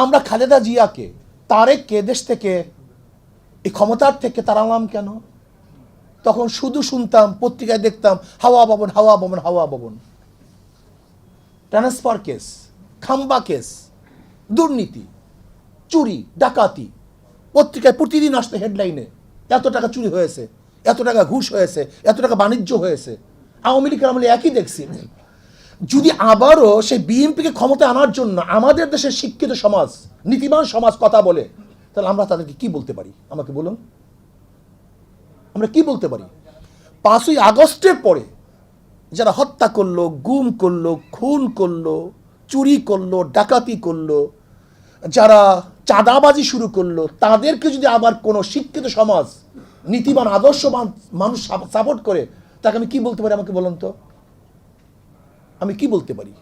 আমরা খালেদা জিয়াকে, তারেককে দেশ থেকে, এই ক্ষমতার থেকে তাড়ালাম কেন? তখন শুধু শুনতাম, পত্রিকায় দেখতাম হাওয়া ভবন, হাওয়া ভবন, হাওয়া ভবন, ট্রান্সফার কেস, খাম্বা কেস, দুর্নীতি, চুরি, ডাকাতি। পত্রিকায় প্রতিদিন আসতে হেডলাইনে, এত টাকা চুরি হয়েছে, এত টাকা ঘুষ হয়েছে, এত টাকা বাণিজ্য হয়েছে। আওয়ামী লীগের আমলে একই দেখছি। যদি আবারও সেই বিএনপিকে ক্ষমতায় আনার জন্য আমাদের দেশের শিক্ষিত সমাজ, নীতিবান সমাজ কথা বলে, তাহলে আমরা তাদেরকে কি বলতে পারি? আমাকে বলুন, আমরা কি বলতে পারি? 5ই আগস্টের পরে যারা হত্যা করলো, গুম করলো, খুন করলো, চুরি করলো, ডাকাতি করলো, যারা চাঁদাবাজি শুরু করলো, তাদেরকে যদি আবার কোনো শিক্ষিত সমাজ, নীতিবান আদর্শবান মানুষ সাপোর্ট করে, তাকে আমি কি বলতে পারি? আমাকে বলুন তো, আমি কি বলতে পারি?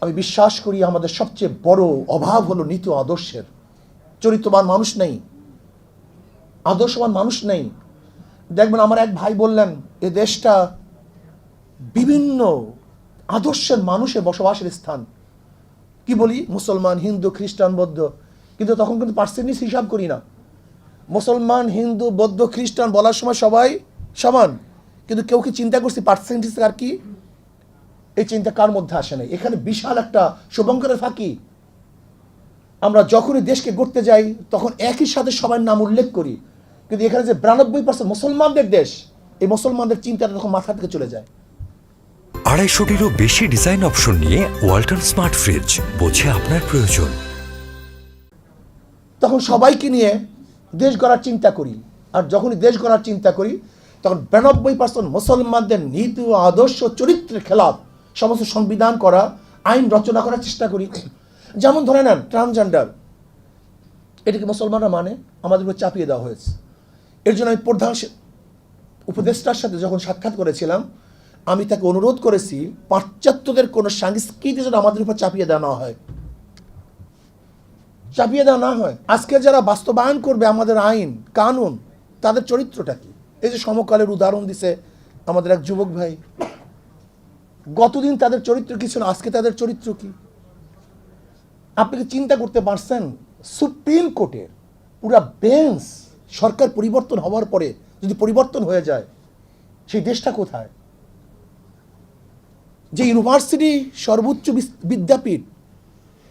আমি বিশ্বাস করি আমাদের সবচেয়ে বড় অভাব হলো নীতি আদর্শের। চরিত্রবান মানুষ নেই, আদর্শবান মানুষ নেই। দেখবেন আমার এক ভাই বললেন, এ দেশটা বিভিন্ন আদর্শের মানুষের বসবাসের স্থান। কি বলি? মুসলমান, হিন্দু, খ্রিস্টান, বৌদ্ধ। কিন্তু তখন কিন্তু পার্সেন্টেজ হিসাব করি না। মুসলমান, হিন্দু, বৌদ্ধ, খ্রিস্টান বলার সময় সবাই সমান, কিন্তু কেউ কি চিন্তা করছি পার্সেন্টেজ আর কি? এই চিন্তা কার মধ্যে আসে নাই? এখানে বিশাল একটা শুভঙ্করের ফাঁকি। আমরা যখনই দেশকে গড়তে যাই তখন একই সাথে সবার নাম উল্লেখ করি, কিন্তু এখানে যে 92% মুসলমানদের দেশ, এই মুসলমানদের চিন্তাটা তখন মাথা থেকে চলে যায়। 250-টিরও বেশি ডিজাইন অপশন নিয়ে ওয়ালটন স্মার্ট ফ্রিজ, বোঝে আপনার প্রয়োজন। তখন সবাইকে নিয়ে দেশ গড়ার চিন্তা করি, আর যখনই দেশ গড়ার চিন্তা করি তখন 92% মুসলমানদের নীতি ও আদর্শ চরিত্রের খেলাফ সমস্ত সংবিধান করা, আইন রচনা করার চেষ্টা করি। যেমন ধরে নেন ট্রান্সজেন্ডার, এটাকে মুসলমানরা মানে, আমাদের উপর চাপিয়ে দেওয়া হয়েছে। এর জন্য আমি প্রধান উপদেষ্টার সাথে যখন সাক্ষাৎ করেছিলাম, আমি তাকে অনুরোধ করেছি পাশ্চাত্যদের কোনো সংস্কৃতি যেন আমাদের উপর চাপিয়ে দেওয়া না হয়, চাপিয়ে দেওয়া না হয়। আজকে যারা বাস্তবায়ন করবে আমাদের আইন কানুন, তাদের চরিত্রটা কি? এই যে সমকালের উদাহরণ দিছে আমাদের এক যুবক ভাই, গতদিন তাদের চরিত্র কি ছিল, আজকে তাদের চরিত্র কি? আপনি কি চিন্তা করতে পারছেন সুপ্রিম কোর্টের পুরা বেঞ্চ সরকার পরিবর্তন হওয়ার পরে যদি পরিবর্তন হয়ে যায়, সেই দেশটা কোথায়? যে ইউনিভার্সিটি সর্বোচ্চ বিদ্যাপীঠ,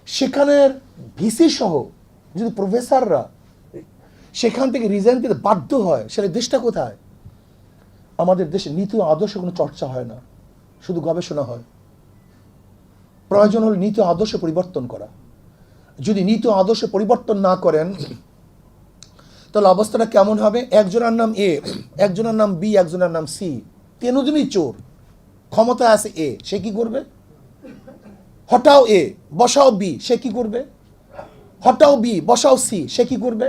সেখানের ভিসি সহ যদি প্রফেসররা সেখান থেকে রিজাইন দিতে বাধ্য হয়, সেটা দেশটা কোথায়? আমাদের দেশে নীতি ও আদর্শ কোনো চর্চা হয় না, শুধু গবেষণা হয়। প্রয়োজন হল নীতি ও আদর্শ পরিবর্তন করা। যদি নীতি ও আদর্শ পরিবর্তন না করেন তাহলে অবস্থাটা কেমন হবে? একজনের নাম এ, একজনের নাম বি, একজনের নাম সি, তিনজনই চোর, ক্ষমতা আছে এ, সে কি করবে? হটাও এ বসাও বি, সে কি করবে? হটাও বি বসাও সি, সে কি করবে?